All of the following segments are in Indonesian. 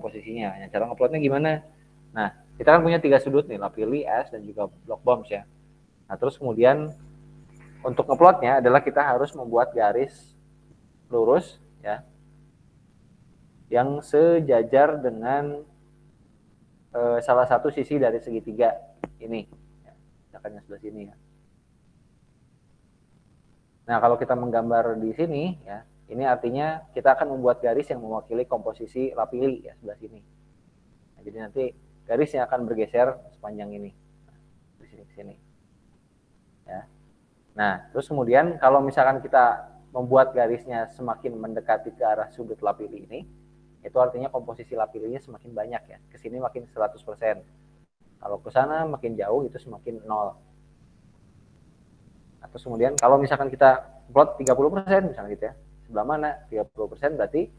komposisinya. Nah, cara ngeplotnya gimana? Nah, kita kan punya 3 sudut nih, lapili, es, dan juga block bombs ya. Nah, terus kemudian untuk ngeplotnya adalah kita harus membuat garis lurus ya, yang sejajar dengan salah satu sisi dari segitiga ini. Ya, misalkan yang sebelah sini ya. Nah, kalau kita menggambar di sini ya, ini artinya kita akan membuat garis yang mewakili komposisi lapili ya sebelah sini. Nah, jadi nanti garisnya akan bergeser sepanjang ini. Nah, di sini ke sini. Ya. Nah, terus kemudian kalau misalkan kita membuat garisnya semakin mendekati ke arah sudut lapili ini, itu artinya komposisi lapilinya semakin banyak ya. Ke sini makin 100%. Kalau ke sana makin jauh itu semakin 0. Atau kemudian kalau misalkan kita plot 30% misalnya gitu ya. Sebelah mana? 30% berarti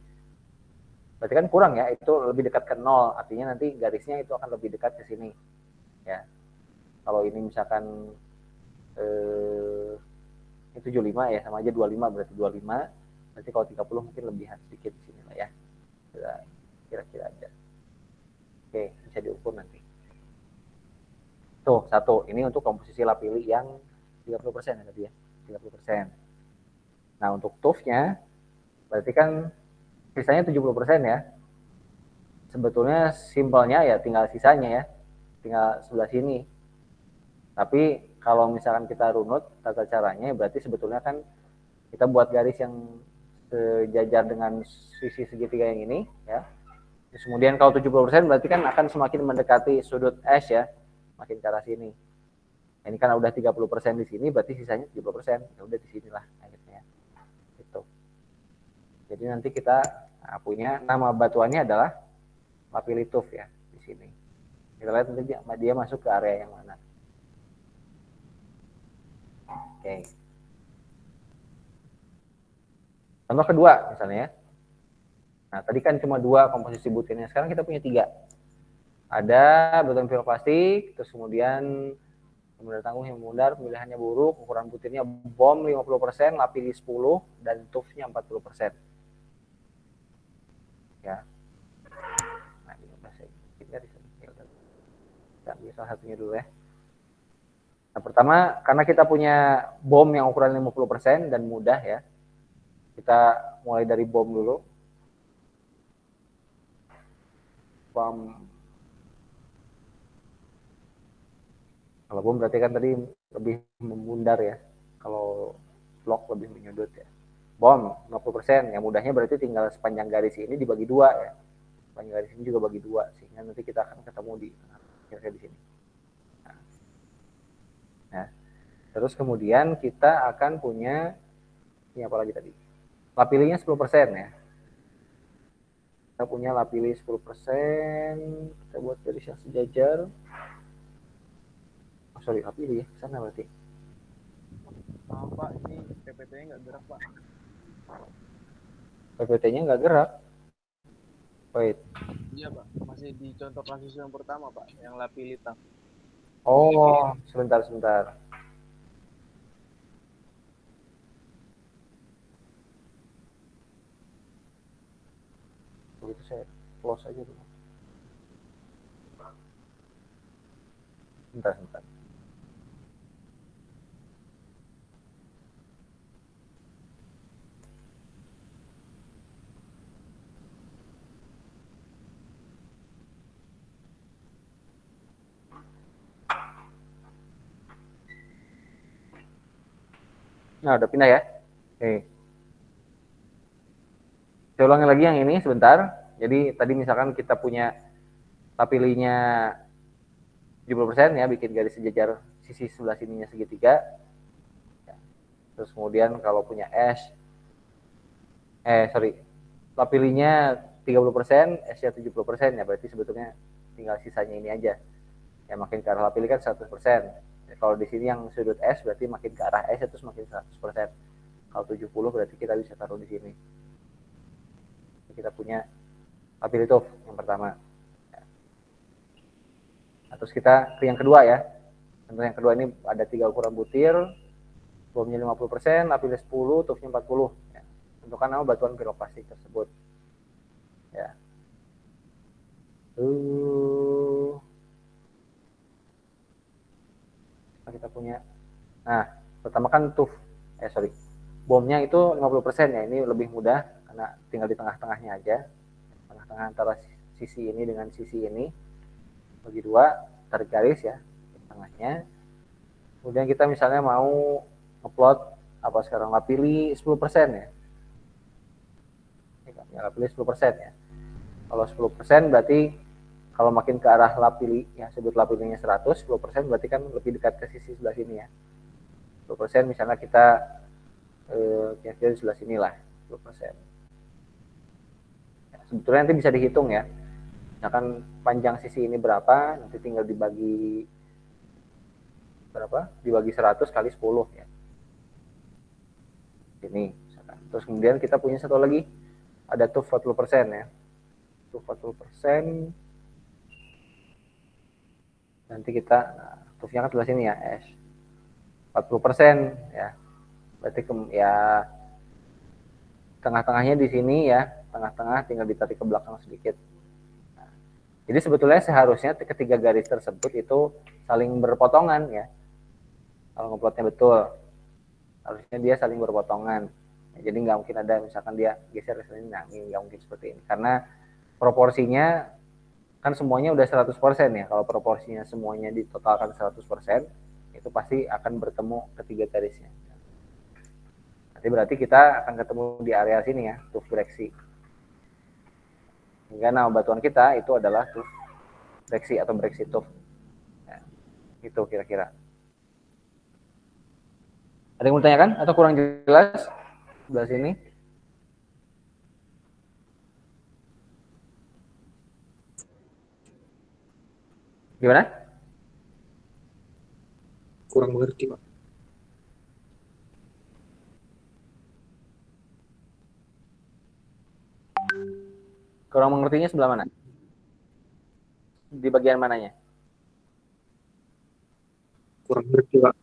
kan kurang ya, itu lebih dekat ke 0. Artinya nanti garisnya itu akan lebih dekat ke sini. Ya. Kalau ini misalkan ini 75 ya, sama aja 25 berarti 25. Berarti kalau 30 mungkin lebih sedikit di sini lah ya. Kira-kira aja. Oke, bisa diukur nanti. Tuh, satu. Ini untuk komposisi lapili yang 30% ya tadi ya. 30%. Nah, untuk TUF-nya berarti kan sisanya 70% ya. Sebetulnya simpelnya ya tinggal sisanya ya. Tinggal sebelah sini. Tapi kalau misalkan kita runut tata caranya berarti sebetulnya kan kita buat garis yang sejajar dengan sisi segitiga yang ini ya. Terus kemudian kalau 70% berarti kan akan semakin mendekati sudut S ya, makin ke arah sini. Ini kan udah 30% di sini, berarti sisanya 70%. Ya udah di sinilah akhirnya. Gitu. Jadi nanti kita punya nama batuannya adalah lapili tuf ya di sini. Kita lihat nanti dia masuk ke area yang mana. Oke. Contoh kedua misalnya ya. Nah, tadi kan cuma 2 komposisi butirnya. Sekarang kita punya 3. Ada batuan piroplastik, terus kemudian kemudian tanggung yang memudar, pemilihannya buruk, ukuran butirnya bom 50%, lapili 10, dan tufnya 40%. Ya. Nah, ini kita ambil salah satunya dulu ya. Nah, pertama, karena kita punya bom yang ukuran 50% dan mudah ya, kita mulai dari bom dulu. Bom. Kalau bom berarti kan tadi lebih membundar ya. Kalau blok lebih menyudut ya. Bom 50%, yang mudahnya berarti tinggal sepanjang garis ini dibagi 2 ya. Sepanjang garis ini juga bagi 2 sehingga nanti kita akan ketemu di kira-kira di sini. Nah, terus kemudian kita akan punya ini apa lagi tadi? Lapilinya 10% ya. Kita punya lapili 10%, kita buat garis yang sejajar. Oh, sorry, lapili ya, sana berarti. Maaf Pak, ini PPT-nya nggak gerak Pak. PPT-nya nggak gerak. Wait. Iya Pak, masih di contoh kasus yang pertama Pak, yang lapilitas. Oh, sebentar. Begitu saya close aja dulu. Sebentar. Nah, udah pindah ya. Oke. Saya ulangi lagi yang ini sebentar. Jadi tadi misalkan kita punya lapilinya 70% ya, bikin garis sejajar sisi sebelah sininya segitiga. Terus kemudian kalau punya lapilinya 30%, S-nya 70% ya, berarti sebetulnya tinggal sisanya ini aja. Ya makin ke arah lapili kan 100%. Ya, kalau di sini yang sudut S berarti makin ke arah S itu semakin 100%. Kalau 70 berarti kita bisa taruh di sini. Kita punya lapili tuf yang pertama. Nah, terus kita ke yang kedua ya. Contoh yang kedua ini ada 3 ukuran butir, bomnya 50%, lapili 10, tufnya 40. Ya. Tentukan nama batuan piroplastik tersebut. Ya. Kita punya. Nah, pertama kan bomnya itu 50% ya. Ini lebih mudah karena tinggal di tengah-tengahnya aja. Tengah-tengah antara sisi ini dengan sisi ini. Bagi dua, tarik garis ya di tengahnya. Kemudian kita misalnya mau ngeplot apa sekarang, pilih 10% ya. Ya, pilih 10% ya. Kalau 10% berarti kalau makin ke arah lapili, ya sebut lapilinya 100, 10% berarti kan lebih dekat ke sisi sebelah sini ya. 10% misalnya kita kira-kira di sebelah sini lah, 10%. Ya, sebetulnya nanti bisa dihitung ya. Misalkan panjang sisi ini berapa, nanti tinggal dibagi berapa? Dibagi 100 kali 10 ya. Ini misalkan. Terus kemudian kita punya satu lagi, ada tuh 40% ya. Tuh 40%. Nanti kita, tufnya kan sebelah sini ya, S. 40% ya. Berarti ya tengah-tengahnya di sini ya, tengah-tengah tinggal ditarik ke belakang sedikit. Nah, jadi sebetulnya seharusnya ketiga garis tersebut itu saling berpotongan ya. Kalau ngeplotnya betul, harusnya dia saling berpotongan. Ya, jadi nggak mungkin ada misalkan dia geser ke sini, nah ini nggak mungkin seperti ini. Karena proporsinya kan semuanya udah 100% ya. Kalau proporsinya semuanya ditotalkan 100%, itu pasti akan bertemu ketiga garisnya. Nanti berarti kita akan ketemu di area sini ya, tuf breksi. Hingga nama batuan kita itu adalah tuf breksi atau breksi tuf. Ya, itu kira-kira. Ada yang mau tanyakan atau kurang jelas sebelah sini? Gimana? Kurang mengerti, Pak. Kurang mengertinya sebelah mana? Di bagian mananya? Kurang mengerti, Pak.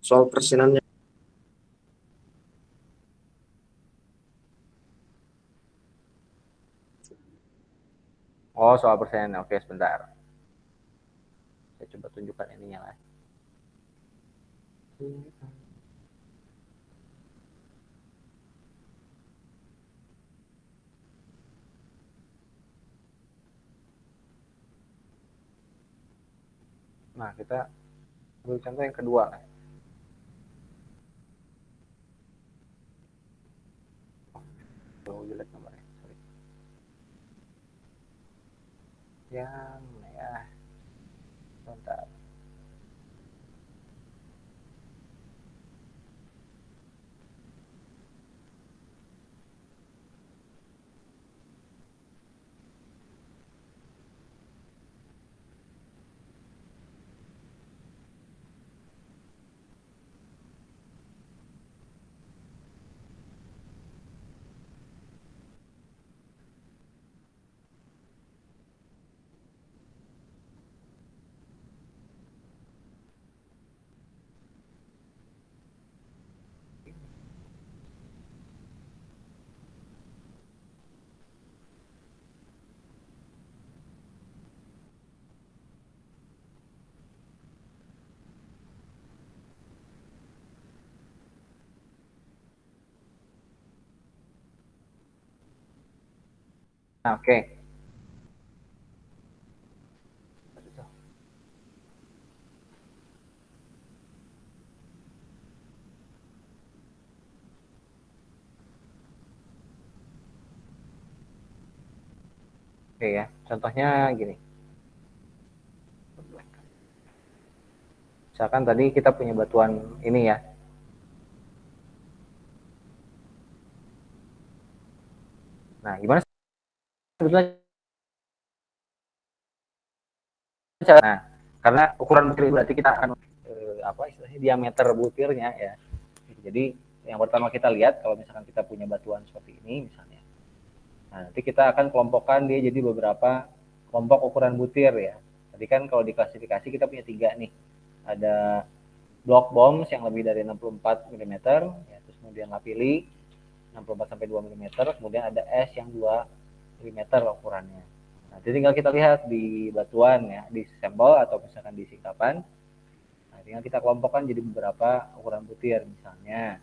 Soal persenannya. Oh, soal persen. Oke, sebentar. Saya coba tunjukkan ininya lah. Nah, kita ambil contoh yang kedua lah. Oh, jelek nomornya. Sorry. Yang ya. Bentar. Nah, oke. Oke ya, contohnya gini. Misalkan tadi kita punya batuan ini ya. Nah, gimana sebetulnya cara? Nah, karena ukuran butir berarti kita akan apa istilahnya diameter butirnya ya. Jadi yang pertama kita lihat kalau misalkan kita punya batuan seperti ini misalnya. Nah, nanti kita akan kelompokkan dia jadi beberapa kelompok ukuran butir ya. Tadi kan kalau diklasifikasi kita punya 3 nih. Ada block bombs yang lebih dari 64 mm, ya, terus kemudian lapili 64 sampai 2 mm, kemudian ada es yang 2 mm ukurannya. Nah, jadi tinggal kita lihat di batuan ya, di sampel atau misalkan di singkapan. Nah, tinggal kita kelompokkan jadi beberapa ukuran butir misalnya.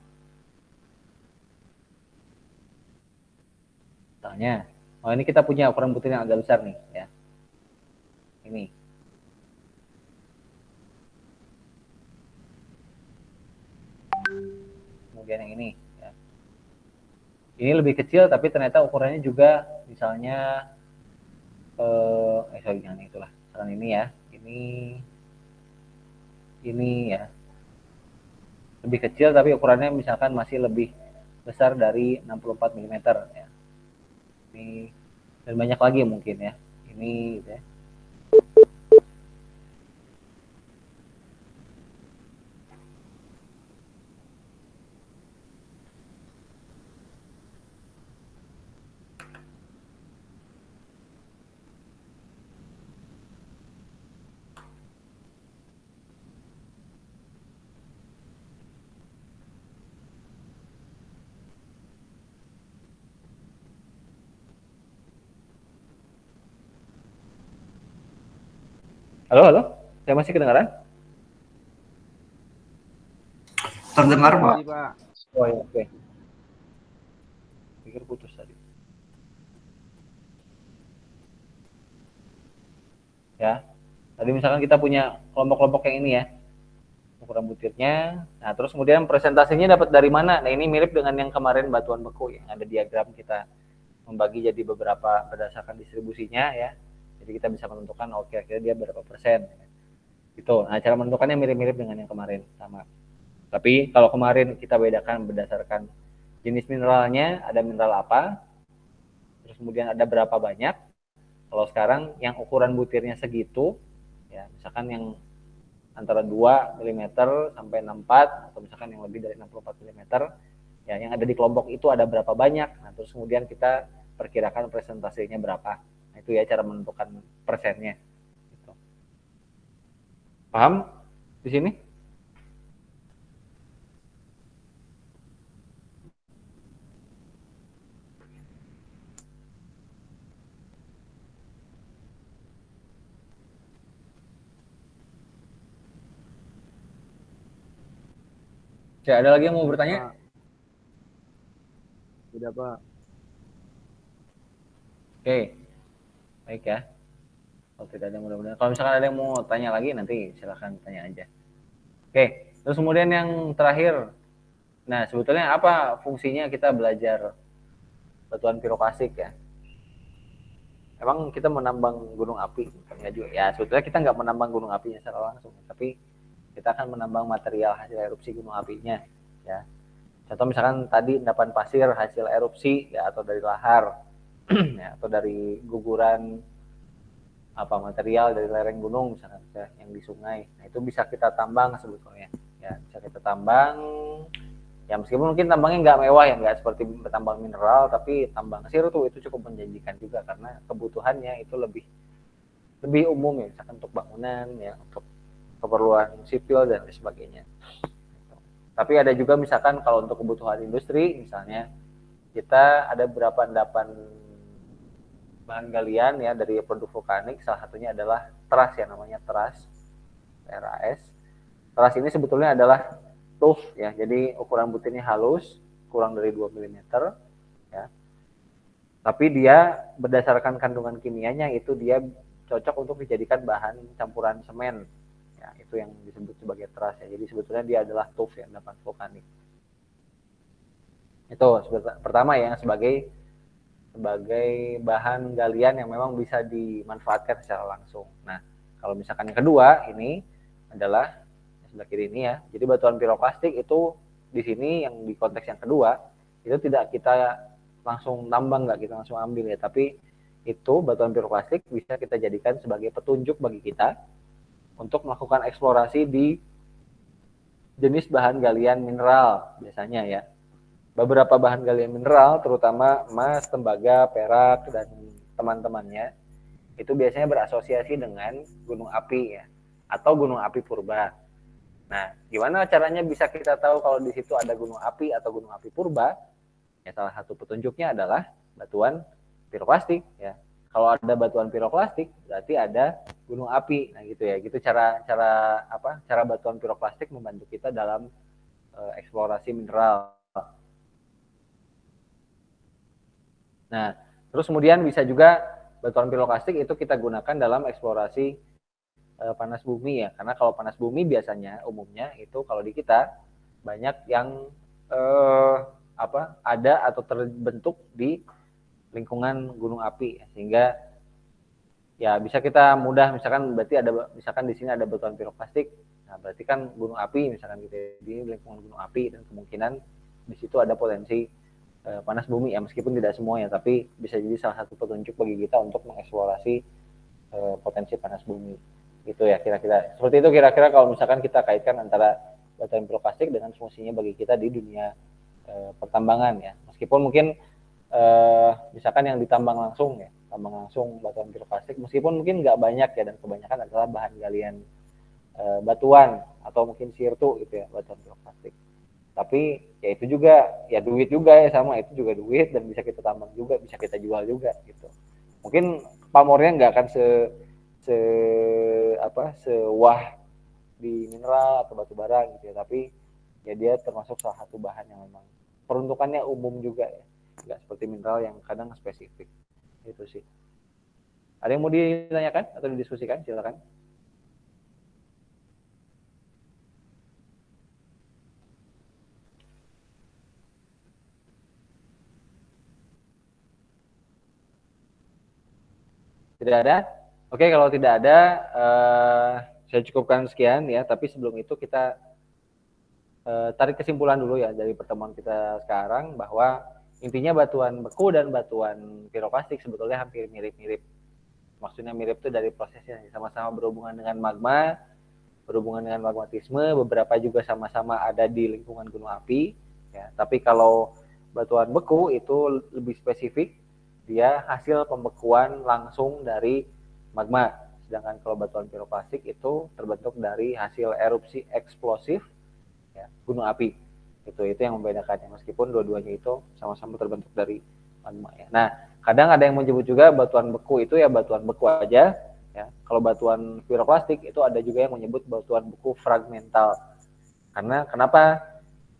Misalnya, oh ini kita punya ukuran butir yang agak besar nih ya. Ini. Kemudian yang ini ya. Ini lebih kecil tapi ternyata ukurannya juga misalnya sorry jangan itulah. Sekarang ini ya. Ini ya. Lebih kecil tapi ukurannya misalkan masih lebih besar dari 64 mm ya. Ini dan banyak lagi mungkin ya. Ini gitu ya. Halo, halo. Saya masih kedengaran? Terdengar, Pak. Jadi, Pak. Oh ya, oke. Pikir putus tadi. Ya. Tadi misalkan kita punya kelompok-kelompok yang ini ya. Ukuran butirnya. Nah, terus kemudian presentasinya dapat dari mana? Nah, ini mirip dengan yang kemarin batuan beku yang ada diagram kita membagi jadi beberapa berdasarkan distribusinya ya. Jadi kita bisa menentukan oke kira-kira dia berapa persen. Gitu. Nah, cara menentukannya mirip-mirip dengan yang kemarin sama. Tapi kalau kemarin kita bedakan berdasarkan jenis mineralnya, ada mineral apa, terus kemudian ada berapa banyak. Kalau sekarang yang ukuran butirnya segitu, ya misalkan yang antara 2 mm sampai 64 atau misalkan yang lebih dari 64 mm, ya yang ada di kelompok itu ada berapa banyak. Nah, terus kemudian kita perkirakan presentasinya berapa. Nah, itu ya cara menentukan persennya. Gitu. Paham di sini? Ya, ada lagi yang mau bertanya? Sudah, Pak. Oke, baik ya. Kalau tidak ada mudah-mudahan. Kalau misalkan ada yang mau tanya lagi, nanti silahkan tanya aja. Oke, terus kemudian yang terakhir. Nah, sebetulnya apa fungsinya kita belajar batuan piroklastik ya? Emang kita menambang gunung api? Enggak juga. Ya, sebetulnya kita nggak menambang gunung apinya secara langsung, tapi kita akan menambang material hasil erupsi gunung apinya. Ya, contoh misalkan tadi endapan pasir hasil erupsi ya, atau dari lahar, ya, atau dari guguran apa material dari lereng gunung misalkan ya, yang di sungai. Nah, itu bisa kita tambang sebetulnya. Ya, bisa kita tambang. Ya meskipun mungkin tambangnya nggak mewah ya, nggak seperti tambang mineral, tapi tambang pasir tuh itu cukup menjanjikan juga karena kebutuhannya itu lebih umum ya, misalkan untuk bangunan ya, untuk keperluan sipil dan lain sebagainya. Tapi ada juga misalkan kalau untuk kebutuhan industri misalnya kita ada beberapa endapan bahan galian ya dari produk vulkanik, salah satunya adalah teras ya, namanya teras, TRAS. Teras ini sebetulnya adalah tough ya, jadi ukuran butirnya halus, kurang dari 2 mm ya. Tapi dia berdasarkan kandungan kimianya itu dia cocok untuk dijadikan bahan campuran semen. Ya, itu yang disebut sebagai teras ya. Jadi sebetulnya dia adalah tough ya, endapan vulkanik. Itu pertama ya, sebagai bahan galian yang memang bisa dimanfaatkan secara langsung. Nah, kalau misalkan yang kedua ini adalah sebelah kiri ini ya. Jadi batuan piroklastik itu di sini yang di konteks yang kedua itu tidak kita langsung tambang, nggak kita langsung ambil ya, tapi itu batuan piroklastik bisa kita jadikan sebagai petunjuk bagi kita untuk melakukan eksplorasi di jenis bahan galian mineral biasanya ya. Beberapa bahan galian mineral terutama emas, tembaga, perak dan teman-temannya itu biasanya berasosiasi dengan gunung api ya, atau gunung api purba. Nah, gimana caranya bisa kita tahu kalau di situ ada gunung api atau gunung api purba? Ya, salah satu petunjuknya adalah batuan piroklastik ya. Kalau ada batuan piroklastik berarti ada gunung api. Nah, gitu ya. Gitu cara batuan piroklastik membantu kita dalam eksplorasi mineral. Nah, terus kemudian bisa juga batuan piroklastik itu kita gunakan dalam eksplorasi panas bumi ya, karena kalau panas bumi biasanya umumnya itu kalau di kita banyak yang ada atau terbentuk di lingkungan gunung api, sehingga ya bisa kita mudah misalkan berarti ada misalkan di sini ada batuan piroklastik, nah berarti kan gunung api misalkan gitu di lingkungan gunung api, dan kemungkinan di situ ada potensi panas bumi ya, meskipun tidak semuanya, tapi bisa jadi salah satu petunjuk bagi kita untuk mengeksplorasi potensi panas bumi. Gitu ya kira-kira seperti itu kira-kira kalau misalkan kita kaitkan antara batuan piroklastik dengan fungsinya bagi kita di dunia pertambangan ya, meskipun mungkin misalkan yang ditambang langsung ya, tambang langsung batuan piroklastik meskipun mungkin nggak banyak ya, dan kebanyakan adalah bahan galian batuan atau mungkin sirtu gitu ya, batuan piroklastik. Tapi ya itu juga ya duit juga ya, sama itu juga duit dan bisa kita tambang juga, bisa kita jual juga gitu. Mungkin pamornya nggak akan sewah di mineral atau batu bara gitu ya, tapi ya dia termasuk salah satu bahan yang memang peruntukannya umum juga ya, nggak seperti mineral yang kadang spesifik. Itu sih. Ada yang mau ditanyakan atau didiskusikan? Silakan. Tidak ada? Oke, kalau tidak ada, saya cukupkan sekian ya. Tapi sebelum itu kita tarik kesimpulan dulu ya dari pertemuan kita sekarang, bahwa intinya batuan beku dan batuan piroklastik sebetulnya hampir mirip-mirip. Maksudnya mirip itu dari prosesnya, sama-sama berhubungan dengan magma, berhubungan dengan magmatisme, beberapa juga sama-sama ada di lingkungan gunung api. Ya. Tapi kalau batuan beku itu lebih spesifik, dia hasil pembekuan langsung dari magma, sedangkan kalau batuan piroklastik itu terbentuk dari hasil erupsi eksplosif ya, gunung api. Itu yang membedakannya, meskipun dua-duanya itu sama-sama terbentuk dari magma ya. Nah, kadang ada yang menyebut juga batuan beku itu ya batuan beku aja ya. Kalau batuan piroklastik itu ada juga yang menyebut batuan beku fragmental. Karena kenapa?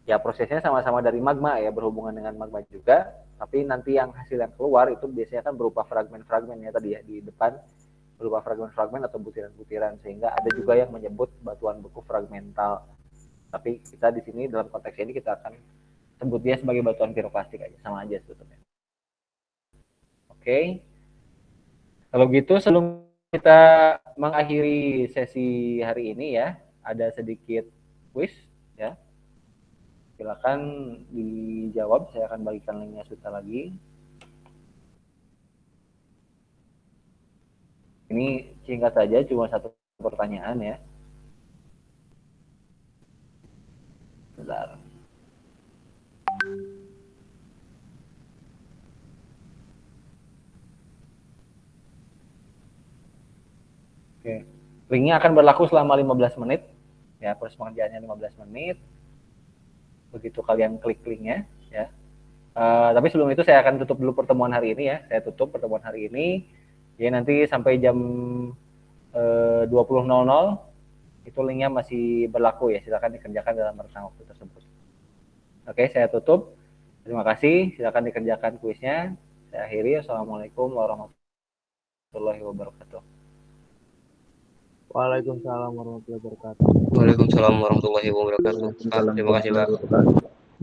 Ya prosesnya sama-sama dari magma ya, berhubungan dengan magma juga, tapi nanti yang hasil yang keluar itu biasanya kan berupa fragmen-fragmen ya tadi ya di depan, berupa fragmen-fragmen atau butiran-butiran, sehingga ada juga yang menyebut batuan beku fragmental. Tapi kita di sini dalam konteks ini kita akan sebut dia sebagai batuan piroklastik aja, sama aja sebetulnya. Oke. Kalau gitu sebelum kita mengakhiri sesi hari ini ya, ada sedikit quiz ya. Silakan dijawab, saya akan bagikan linknya sebentar lagi. Ini singkat saja, cuma satu pertanyaan ya. Bentar. Oke. Linknya akan berlaku selama 15 menit. Ya, proses pengerjaannya 15 menit. Begitu kalian klik linknya ya. Tapi sebelum itu saya akan tutup dulu pertemuan hari ini ya. Saya tutup pertemuan hari ini. Ya nanti sampai jam 20.00 itu linknya masih berlaku ya. Silakan dikerjakan dalam rentang waktu tersebut. Oke, saya tutup. Terima kasih. Silakan dikerjakan kuisnya. Saya akhiri. Assalamualaikum warahmatullahi wabarakatuh. Waalaikumsalam warahmatullahi wabarakatuh. Waalaikumsalam warahmatullahi wabarakatuh. Terima kasih, Pak.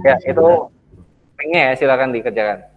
Ya, itu linknya ya, silakan dikerjakan.